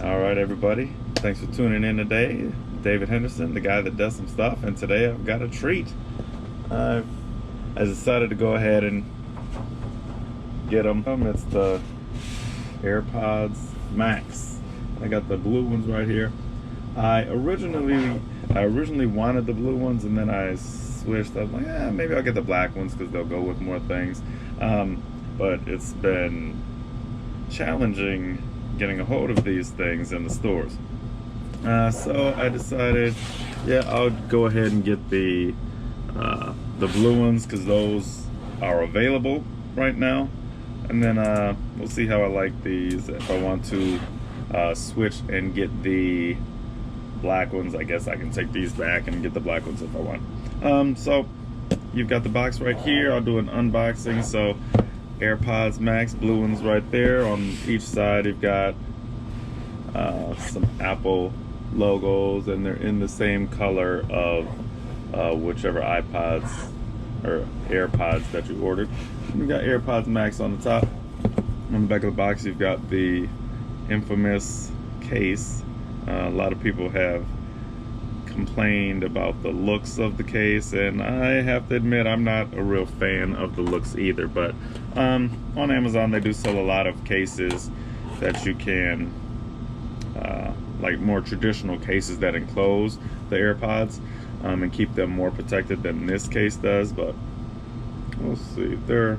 All right, everybody. Thanks for tuning in today. David Henderson, the guy that does some stuff, and today I've got a treat. I decided to go ahead and get them. It's the AirPods Max. I got the blue ones right here. I originally wanted the blue ones, and then I switched. I was like, maybe I'll get the black ones because they'll go with more things. But it's been challenging getting a hold of these things in the stores. So I decided, I'll go ahead and get the blue ones because those are available right now. And then we'll see how I like these. If I want to switch and get the black ones, I guess I can take these back and get the black ones if I want. So you've got the box right here. I'll do an unboxing. So AirPods Max, blue ones right there. On each side you've got some Apple logos, and they're in the same color of whichever iPods or AirPods that you ordered. You've got AirPods Max on the top. On the back of the box you've got the infamous case. A lot of people have complained about the looks of the case, and I have to admit I'm not a real fan of the looks either, but on Amazon they do sell a lot of cases that you can like more traditional cases that enclose the AirPods and keep them more protected than this case does. But we'll see, they're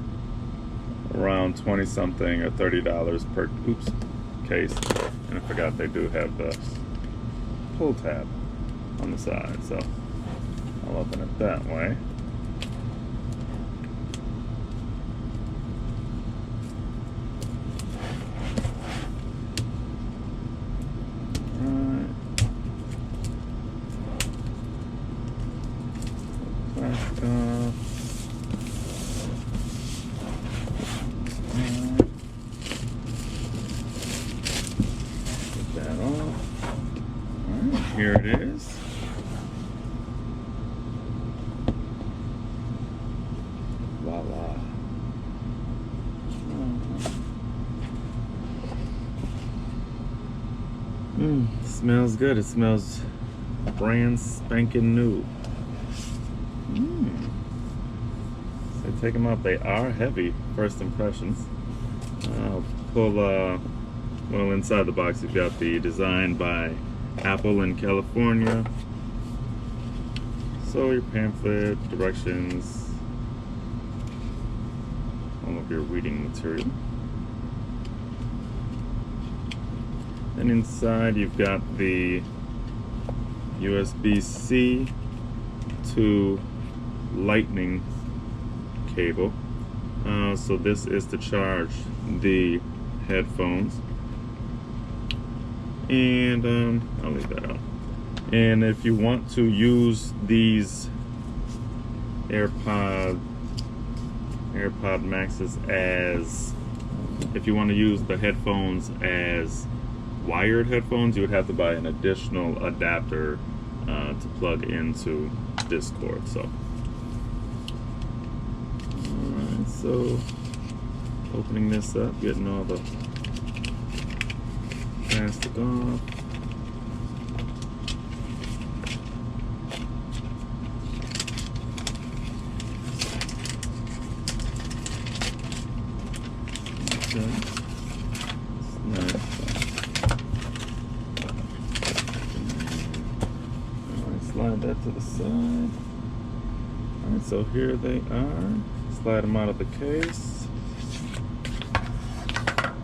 around 20 something or $30 per case. And I forgot they do have the pull tab on the side, so I'll open it that way. Alright. Plastic off. Put that off. Alright, here it is. Voila. Smells good. It smells brand spanking new. So take them out. They are heavy. First impressions. I'll pull, well, inside the box you've got the design by Apple in California. So your pamphlet, directions, all of your reading material. And inside you've got the USB-C to Lightning cable. So this is to charge the headphones. And I'll leave that out. And if you want to use these AirPod Maxes as, if you want to use the headphones as wired headphones, you would have to buy an additional adapter to plug into this cord. So, alright, so opening this up, getting all the plastic off. Okay. Nice. Slide that to the side. Alright, so here they are. Slide them out of the case.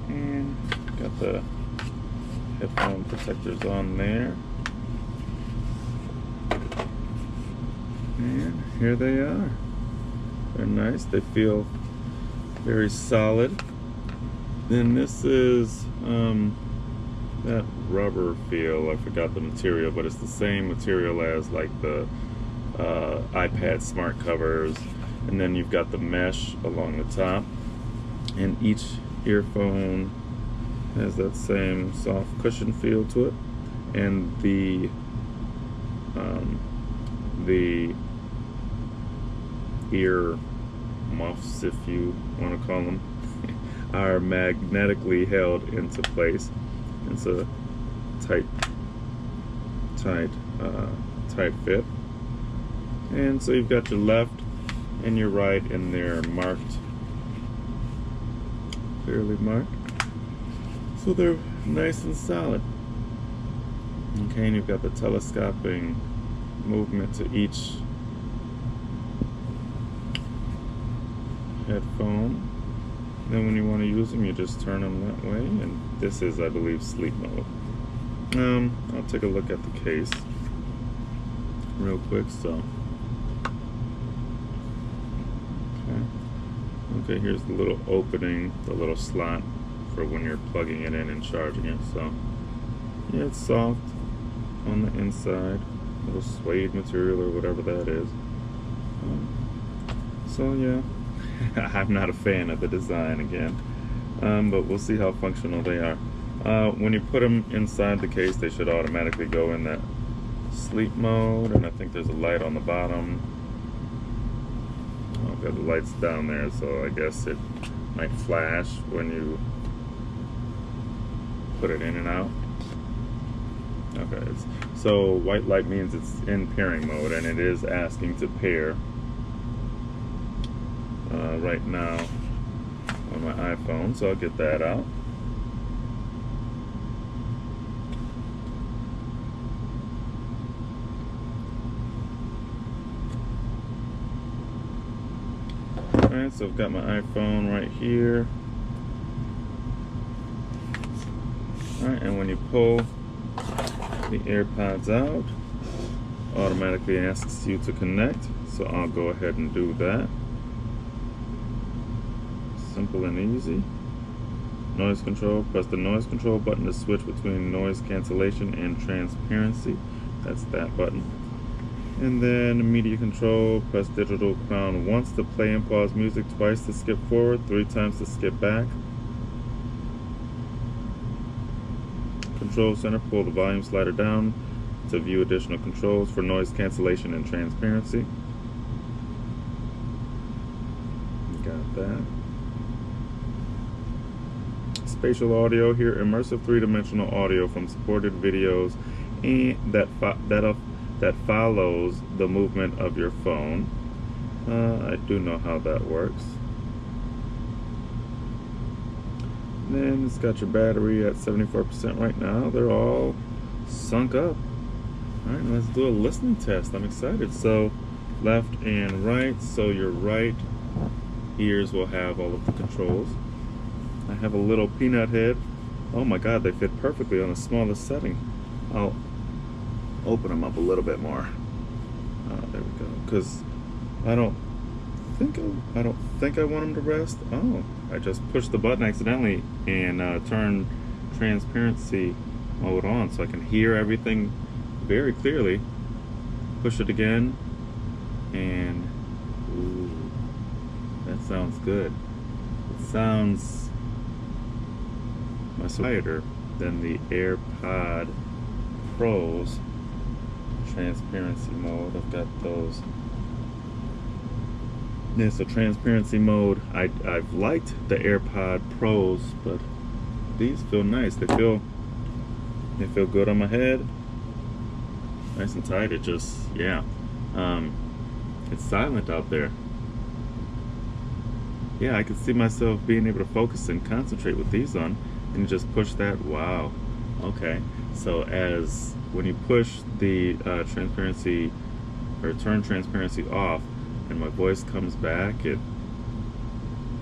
And got the headphone protectors on there. And here they are. They're nice. They feel very solid. Then this is that rubber feel. I forgot the material, but it's the same material as like the iPad smart covers. And then you've got the mesh along the top. And each earphone has that same soft cushion feel to it. And the ear muffs, if you want to call them, are magnetically held into place. It's a tight fit. And so you've got your left and your right in there marked, clearly marked. So they're nice and solid. Okay, and you've got the telescoping movement to each headphone. Then when you want to use them, you just turn them that way, and this is, I believe, sleep mode. I'll take a look at the case real quick. So okay, here's the little opening, the little slot for when you're plugging it in and charging it. So yeah, it's soft on the inside, little suede material or whatever that is. So yeah, I'm not a fan of the design again, but we'll see how functional they are. When you put them inside the case, they should automatically go in that sleep mode, and I think there's a light on the bottom. I've got the lights down there, so I guess it might flash when you put it in and out. Okay, so white light means it's in pairing mode, and it is asking to pair right now on my iPhone, so I'll get that out. Alright, so I've got my iPhone right here. Alright, and when you pull the AirPods out, automatically asks you to connect, so I'll go ahead and do that. Simple and easy. Noise control, press the noise control button to switch between noise cancellation and transparency. That's that button. And then media control, press digital crown once to play and pause music, twice to skip forward, 3 times to skip back. Control center, pull the volume slider down to view additional controls for noise cancellation and transparency. Got that. Spatial audio here, immersive 3-dimensional audio from supported videos and that follows the movement of your phone. I do know how that works. Then it's got your battery at 74% right now. They're all sunk up. Alright, let's do a listening test. I'm excited. So left and right, so your right ears will have all of the controls. I have a little peanut head. Oh my god, they fit perfectly on the smallest setting. I'll open them up a little bit more. There we go. Because I don't think I want them to rest. Oh, I just pushed the button accidentally and turned transparency mode on, so I can hear everything very clearly. Push it again, and ooh, that sounds good. It sounds much quieter than the AirPod Pro's transparency mode. I've got those. Yeah, so transparency mode, I've liked the AirPod Pros, but these feel nice. They feel good on my head. Nice and tight. It just, yeah. It's silent out there. Yeah, I can see myself being able to focus and concentrate with these on, and just push that. Wow. Okay. So when you push the transparency or turn transparency off, and my voice comes back,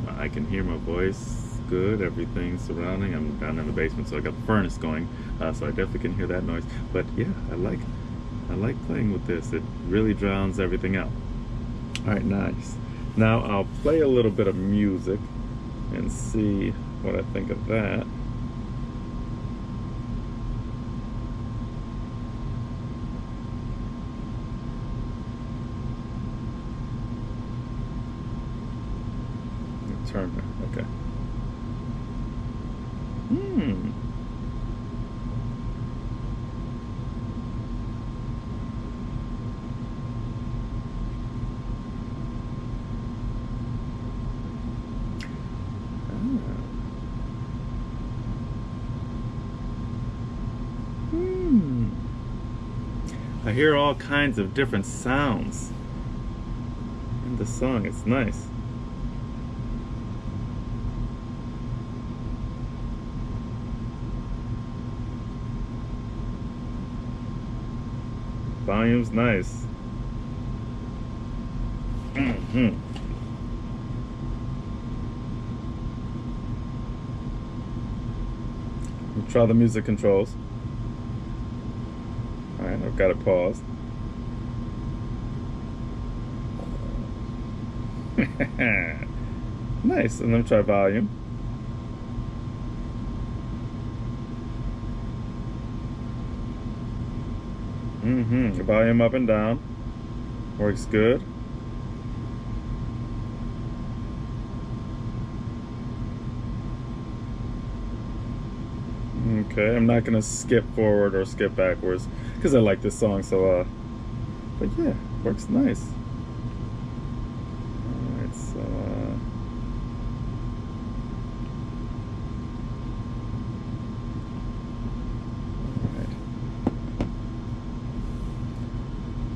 I can hear my voice good, everything surrounding. I'm down in the basement, so I got the furnace going, so I definitely can hear that noise. But yeah, I like playing with this. It really drowns everything out. Alright, nice. Now I'll play a little bit of music and see what I think of that. Turner, okay. I hear all kinds of different sounds in the song. It's nice. Volume's nice. Mm-hmm. We'll try the music controls. Alright, I've got it paused. Nice, and let me try volume. The volume up and down works good. Okay, I'm not gonna skip forward or skip backwards because I like this song, so but yeah, works nice. Alright, so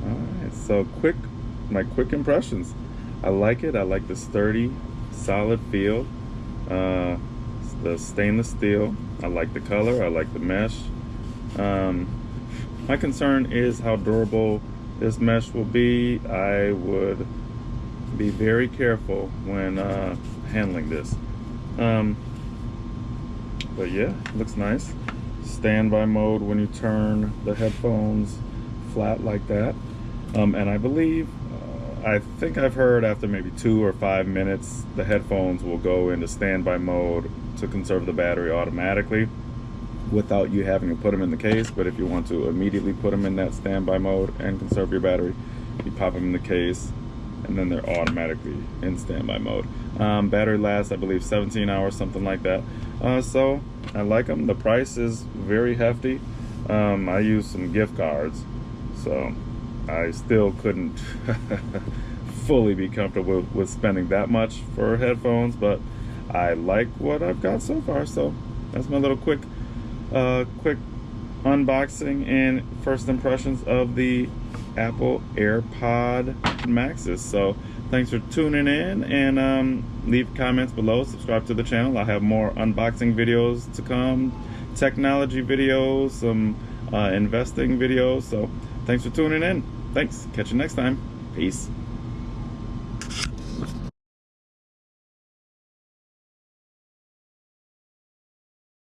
alright, so my quick impressions. I like it. I like the sturdy, solid feel. The stainless steel. I like the color. I like the mesh. My concern is how durable this mesh will be. I would be very careful when handling this. But yeah, looks nice. Standby mode when you turn the headphones flat like that. And I believe, I think I've heard after maybe 2 or 5 minutes, the headphones will go into standby mode to conserve the battery automatically without you having to put them in the case. But if you want to immediately put them in that standby mode and conserve your battery, you pop them in the case and then they're automatically in standby mode. Battery lasts, I believe, 17 hours, something like that. So I like them. The price is very hefty. I use some gift cards, so I still couldn't fully be comfortable with spending that much for headphones, but I like what I've got so far. So that's my little quick unboxing and first impressions of the Apple AirPod Maxes. So thanks for tuning in, and leave comments below, subscribe to the channel. I have more unboxing videos to come, technology videos, some investing videos. So thanks for tuning in. Thanks. Catch you next time. Peace.